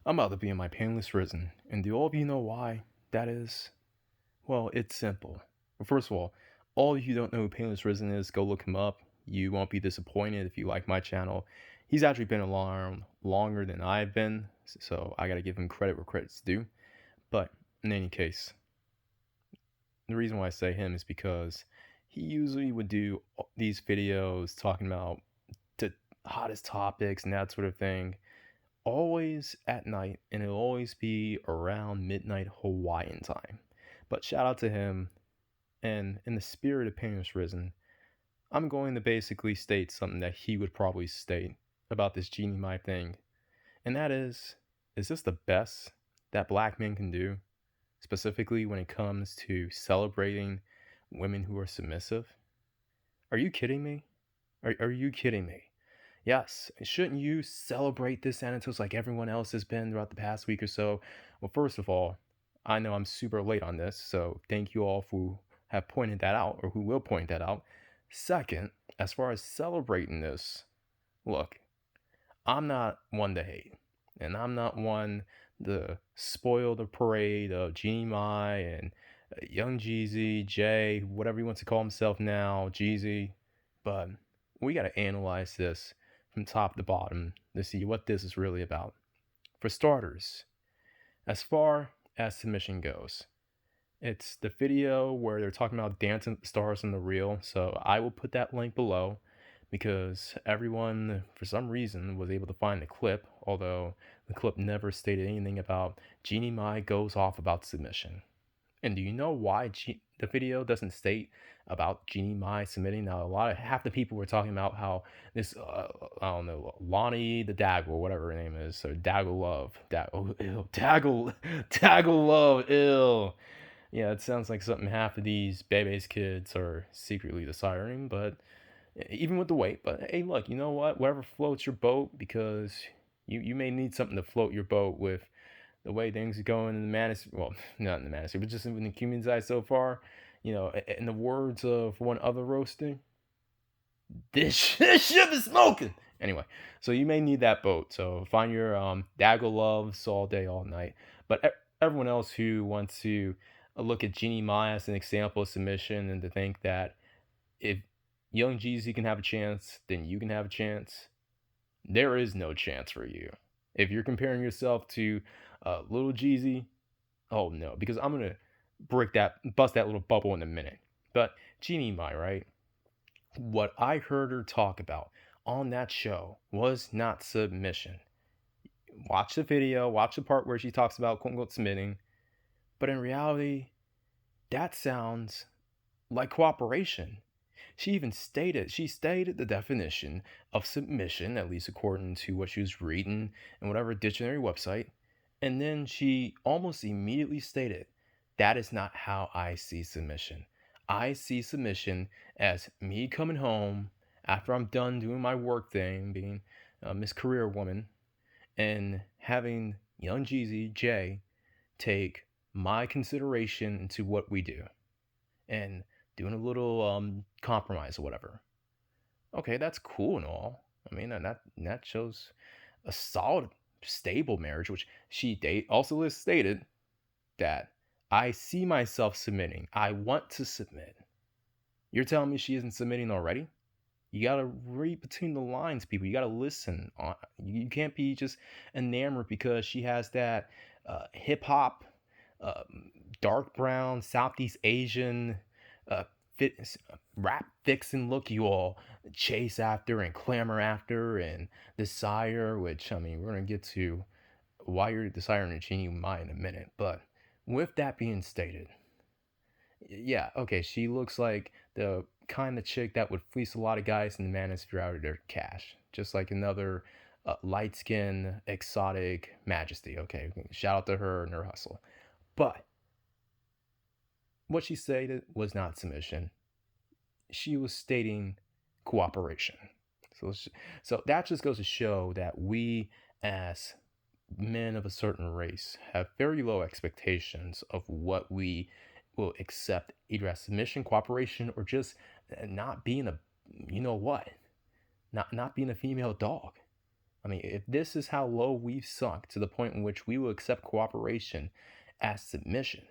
I'm about to be in my painless risen, and do all of you know why that is? Well, it's simple. First of all of you don't know who Painless Risen is, go look him up. You won't be disappointed if you like my channel. He's actually been around longer than I've been, so I gotta give him credit where credit's due. But in any case, the reason why I say him is because he usually would do these videos talking about the hottest topics and that sort of thing, always at night, and it'll always be around midnight Hawaiian time. But shout out to him, and in the spirit of Painless Risen, I'm going to basically state something that he would probably state about this Jeannie Mai thing. And that is this the best that black men can do? Specifically when it comes to celebrating women who are submissive? Are you kidding me? Are you kidding me? Yes, shouldn't you celebrate this Xanatos like everyone else has been throughout the past week or so? Well, first of all, I know I'm super late on this, so thank you all who have pointed that out or who will point that out. Second, as far as celebrating this, look, I'm not one to hate, and I'm not one to spoil the parade of Jeannie Mai and Young Jeezy, Jay, whatever he wants to call himself now, Jeezy, but we got to analyze this from top to bottom to see what this is really about. For starters, as far as submission goes, it's the video where they're talking about dancing stars in the reel, so I will put that link below because everyone, for some reason, was able to find the clip, although the clip never stated anything about Jeannie Mai goes off about submission. And do you know why the video doesn't state about Jeannie Mai submitting? Now, half the people were talking about how this, I don't know, Lonnie the Daggle, or whatever her name is, so Daggle Love, Daggle Love, ill. Yeah, it sounds like something half of these Bebe's kids are secretly desiring, but even with the weight. But hey, look, you know what? Whatever floats your boat, because you may need something to float your boat with the way things are going in the manosphere. Well, not in the manosphere, but just in the community side so far. You know, in the words of one other roasting, this ship is smoking. Anyway, so you may need that boat. So find your Daggle loves all day, all night. But everyone else who wants to look at Jeannie Mai as an example of submission and to think that if Young Jeezy can have a chance, then you can have a chance. There is no chance for you. If you're comparing yourself to Little Jeezy, oh no, because I'm gonna bust that little bubble in a minute. But Jeannie Mai, right? What I heard her talk about on that show was not submission. Watch the video, watch the part where she talks about quote unquote submitting, but in reality, that sounds like cooperation. She stated the definition of submission, at least according to what she was reading in whatever dictionary website, and then she almost immediately stated, that is not how I see submission. I see submission as me coming home after I'm done doing my work thing, being Miss Career Woman, and having young Jeezy, Jay, take my consideration into what we do. And doing a little compromise or whatever. Okay, that's cool and all. I mean, that shows a solid, stable marriage, which also stated that I see myself submitting. I want to submit. You're telling me she isn't submitting already? You gotta read between the lines, people. You gotta listen. You can't be just enamored because she has that hip hop, uh, dark brown, Southeast Asian, uh, fit, rap vixen look you all chase after and clamor after and desire. Which I mean, we're gonna get to why you're desiring a Jeannie Mai in a minute. But with that being stated, yeah, okay, she looks like the kind of chick that would fleece a lot of guys in the manosphere out of their cash. Just like another light skinned, exotic majesty. Okay, shout out to her and her hustle. But what she stated was not submission. She was stating cooperation. So that just goes to show that we, as men of a certain race, have very low expectations of what we will accept, either as submission, cooperation, or just not being a, you know what, not being a female dog. I mean, if this is how low we've sunk to the point in which we will accept cooperation as submission,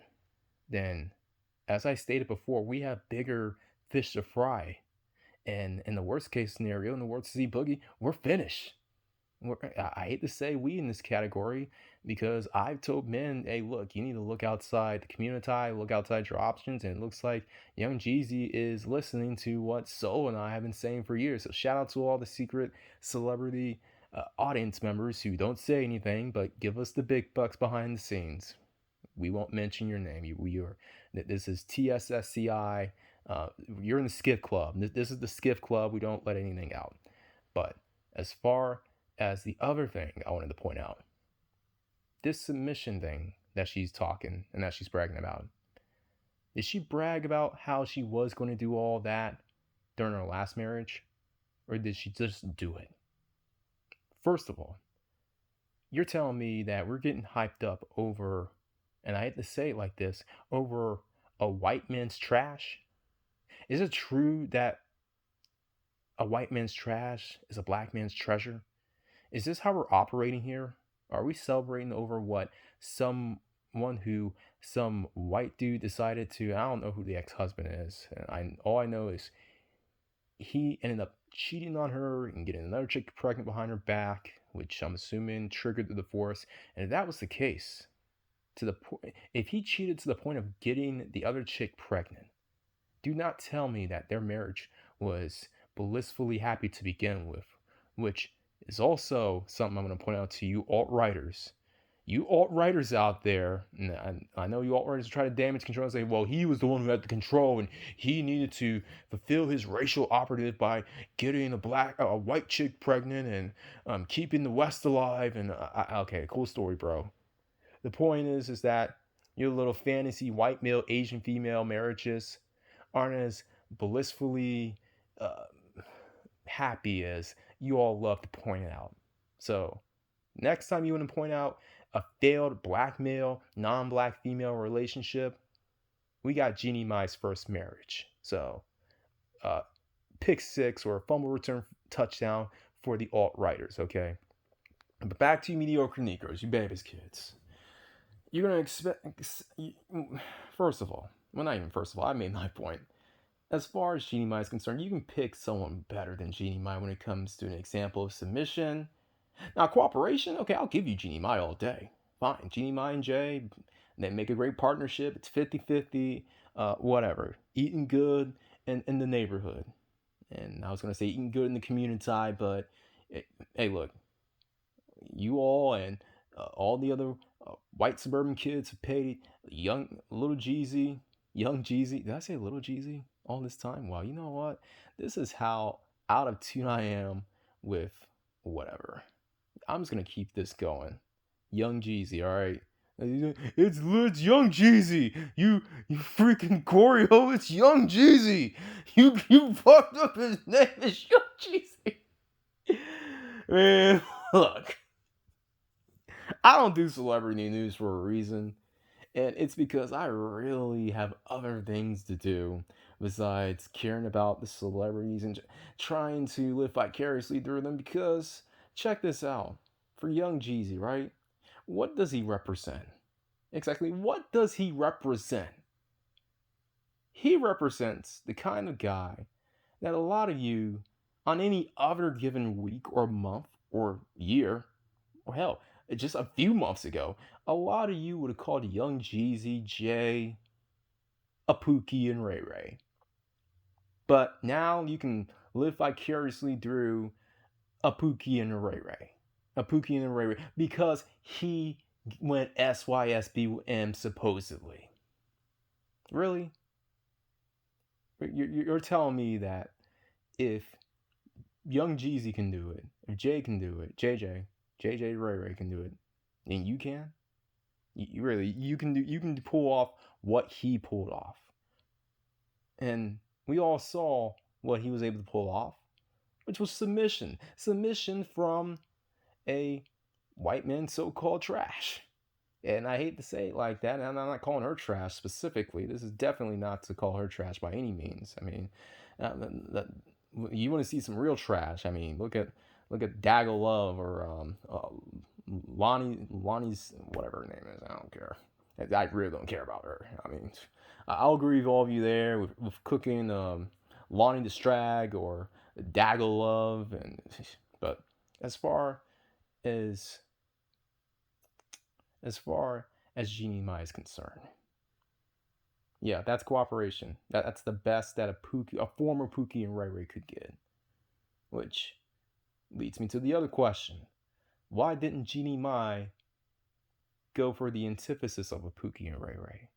then, as I stated before, we have bigger fish to fry. And in the worst case scenario, in the words of Z Boogie, we're finished. I hate to say we in this category because I've told men, hey, look, you need to look outside the community, look outside your options. And it looks like Young Jeezy is listening to what Soul and I have been saying for years. So shout out to all the secret celebrity audience members who don't say anything but give us the big bucks behind the scenes. We won't mention your name. This is TSSCI. You're in the Skiff Club. This is the Skiff Club. We don't let anything out. But as far as the other thing I wanted to point out, this submission thing that she's talking and that she's bragging about. Did she brag about how she was going to do all that during her last marriage? Or did she just do it? First of all, you're telling me that we're getting hyped up over, and I hate to say it like this, over a white man's trash? Is it true that a white man's trash is a black man's treasure? Is this how we're operating here? Are we celebrating over what some white dude decided to? I don't know who the ex-husband is. And all I know is he ended up cheating on her and getting another chick pregnant behind her back, which I'm assuming triggered the divorce. And if that was the case, if he cheated to the point of getting the other chick pregnant, do not tell me that their marriage was blissfully happy to begin with, which is also something I'm going to point out to you alt-writers. You alt-writers out there, and I know you alt-writers try to damage control and say, well, he was the one who had the control and he needed to fulfill his racial operative by getting a white chick pregnant and keeping the West alive. And okay, cool story, bro. The point is that your little fantasy white male, Asian female marriages aren't as blissfully happy as you all love to point out. So next time you want to point out a failed black male, non-black female relationship, we got Jeannie Mai's first marriage. So pick six or a fumble return touchdown for the alt-writers, okay? But back to you mediocre Negroes, you baby's kids. You're going to expect, first of all, well, not even first of all, I made my point. As far as Jeannie Mai is concerned, you can pick someone better than Jeannie Mai when it comes to an example of submission. Now, cooperation, okay, I'll give you Jeannie Mai all day. Fine, Jeannie Mai and Jay, they make a great partnership. It's 50-50, whatever. Eating good in the neighborhood. And I was going to say eating good in the community, but hey, look, you all and all the other white suburban kids have paid young Jeezy. Did I say little Jeezy all this time? Wow, you know what? This is how out of tune I am with whatever. I'm just gonna keep this going. Young Jeezy, all right. It's Young Jeezy. You freaking choreo. It's Young Jeezy. You fucked up his name. It's Young Jeezy. Man, look. I don't do celebrity news for a reason. And it's because I really have other things to do besides caring about the celebrities and trying to live vicariously through them. Because, check this out. For Young Jeezy, right? What does he represent? Exactly, what does he represent? He represents the kind of guy that a lot of you, on any other given week or month or year, or hell, just a few months ago, a lot of you would have called Young Jeezy, Jay, a Pookie and Ray-Ray. But now you can live vicariously through a Pookie and a Ray-Ray. A Pookie and a Ray-Ray. Because he went SYSBM supposedly. Really? You're telling me that if Young Jeezy can do it, if Jay can do it, JJ Ray-Ray can do it, and you can? You can pull off what he pulled off. And we all saw what he was able to pull off, which was submission. Submission from a white man so-called trash. And I hate to say it like that, and I'm not calling her trash specifically. This is definitely not to call her trash by any means. I mean, you want to see some real trash. I mean, look at look at Daggle Love or Lonnie's whatever her name is. I don't care. I really don't care about her. I mean, I'll agree with all of you there with cooking Lonnie the Strag or Daggle Love, but as far as as far as Jeannie Mai is concerned, yeah, that's cooperation. That's the best that a former Pookie and Ray-Ray could get. Which leads me to the other question: why didn't Jeannie Mai go for the antithesis of a Pookie and Ray-Ray?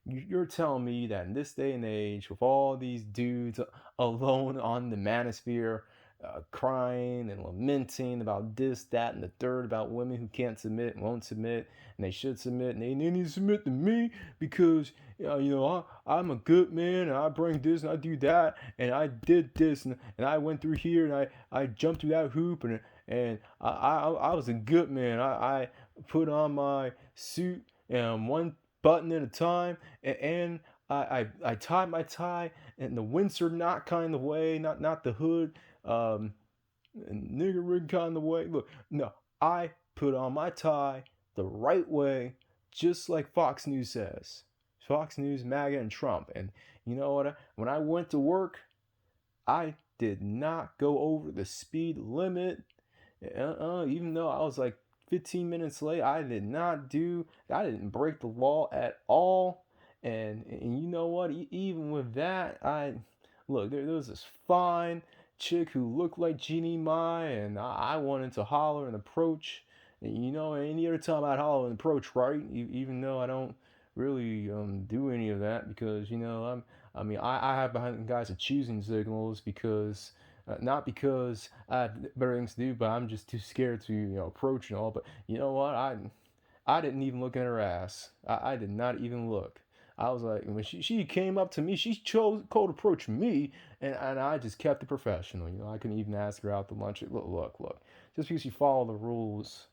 You're telling me that in this day and age, with all these dudes alone on the manosphere, crying and lamenting about this, that, and the third, about women who can't submit and won't submit, and they should submit, and they need to submit to me because I'm a good man, and I bring this and I do that, and I did this, and I went through here, and I jumped through that hoop, and I was a good man. I put on my suit and one button at a time, and I tied my tie in the Windsor knot kind of way, not the hood, nigger rig kind of way. Look, no, I put on my tie the right way, just like Fox News says. Fox News, MAGA, and Trump. And you know what? When I went to work, I did not go over the speed limit. Even though I was like 15 minutes late, I didn't break the law at all. And you know what? Even with that, there was this fine chick who looked like Jeannie Mai, and I wanted to holler and approach. And any other time I'd holler and approach, right? Even though I don't really do any of that because I have behind the guys of choosing signals because not because I have better things to do, but I'm just too scared to approach and all. But you know what? I didn't even look at her ass. I did not even look. I was like, when she came up to me, she chose cold approach me, and I just kept it professional. I couldn't even ask her out to lunch. Look. Just because you follow the rules.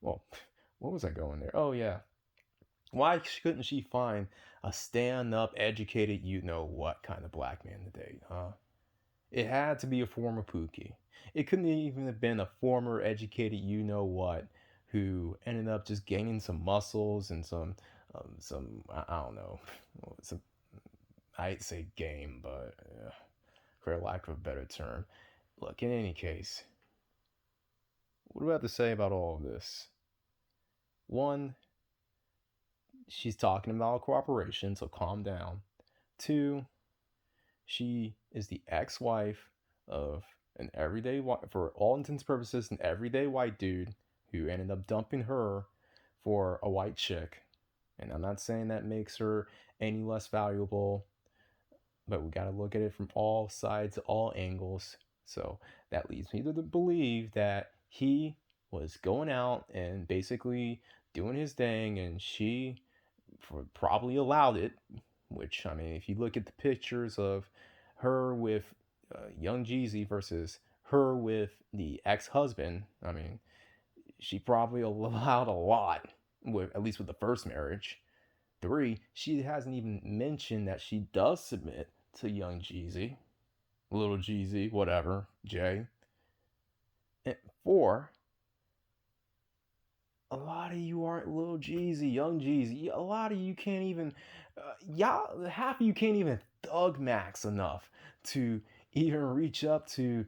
Well, what was I going there? Oh yeah. Why couldn't she find a stand-up, educated, you-know-what kind of black man to date, huh? It had to be a former Pookie. It couldn't even have been a former educated you-know-what who ended up just gaining some muscles and some I don't know, some I'd say game, but for lack of a better term. Look, in any case, what do I have to say about all of this? One, she's talking about cooperation, so calm down. Two, she is the ex-wife of an everyday, for all intents and purposes, an everyday white dude who ended up dumping her for a white chick. And I'm not saying that makes her any less valuable, but we got to look at it from all sides, all angles. So that leads me to believe that he was going out and basically doing his thing, and she probably allowed it. Which, I mean, if you look at the pictures of her with young Jeezy versus her with the ex-husband, I mean, she probably allowed a lot, at least with the first marriage. Three, she hasn't even mentioned that she does submit to young Jeezy, little Jeezy, whatever, Jay. And four, a lot of you aren't little Jeezy, young Jeezy. A lot of you can't even, half of you can't even thug max enough to even reach up to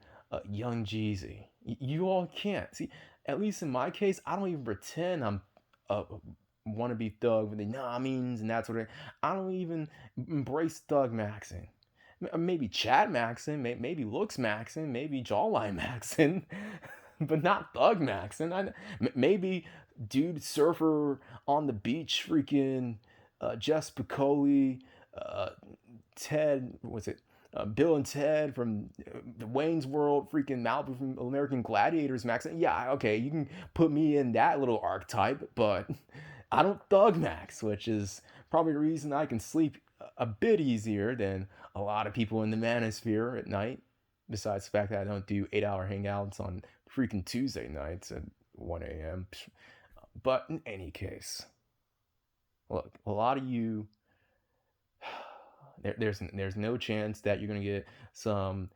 young Jeezy. You all can't. See, at least in my case, I don't even pretend I'm a wannabe thug with the nah means and that sort of thing. I don't even embrace thug maxing. Maybe chat maxing, maybe looks maxing, maybe jawline maxing, but not thug maxing. Maybe dude surfer on the beach, freaking Jess Piccoli, Ted, what's it? Bill and Ted from the Wayne's World, freaking Malibu from American Gladiators, Max. Yeah, okay, you can put me in that little archetype, but I don't thug max, which is probably the reason I can sleep a bit easier than a lot of people in the manosphere at night. Besides the fact that I don't do 8-hour hangouts on freaking Tuesday nights at 1 a.m. But in any case, look, a lot of you, there's no chance that you're gonna get some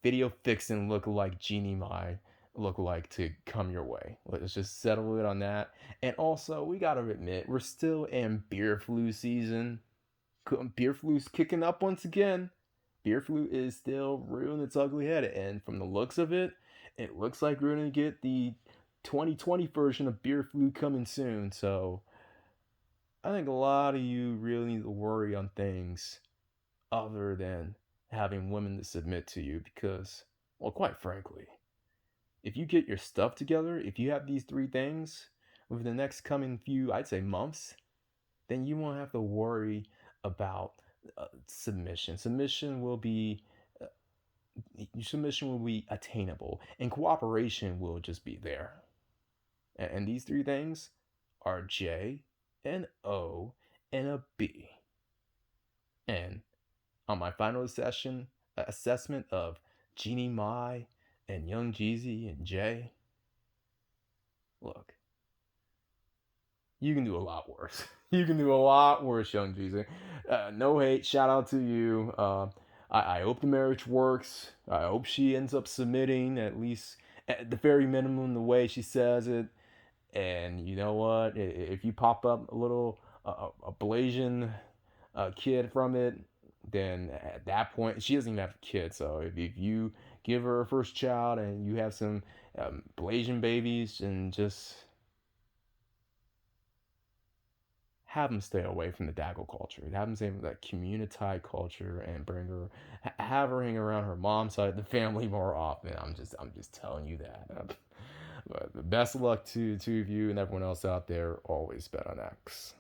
video fixin' look-alike Jeannie Mai look-alike to come your way. Let's just settle it on that. And also, we gotta admit, we're still in beer flu season. Beer flu's kicking up once again. Beer flu is still rearing its ugly head, and from the looks of it, it looks like we're gonna get the 2020 version of beer flu coming soon. So I think a lot of you really need to worry on things other than having women to submit to you because, well, quite frankly, if you get your stuff together, if you have these three things over the next coming few, I'd say months, then you won't have to worry about submission. Uh, submission will be attainable, and cooperation will just be there. And these three things are J, an O, and a B. And on my final assessment of Jeannie Mai and Young Jeezy and Jay, look, you can do a lot worse. You can do a lot worse, Young Jeezy. No hate. Shout out to you. I hope the marriage works. I hope she ends up submitting at least at the very minimum the way she says it. And you know what? If you pop up a little a Blasian kid from it, then at that point she doesn't even have a kid. So if you give her a first child and you have some Blasian babies, and just have them stay away from the Daggle culture. Have them stay with that community culture and bring her, have her hang around her mom's side of the family more often. I'm just telling you that. But best of luck to two of you and everyone else out there. Always bet on X.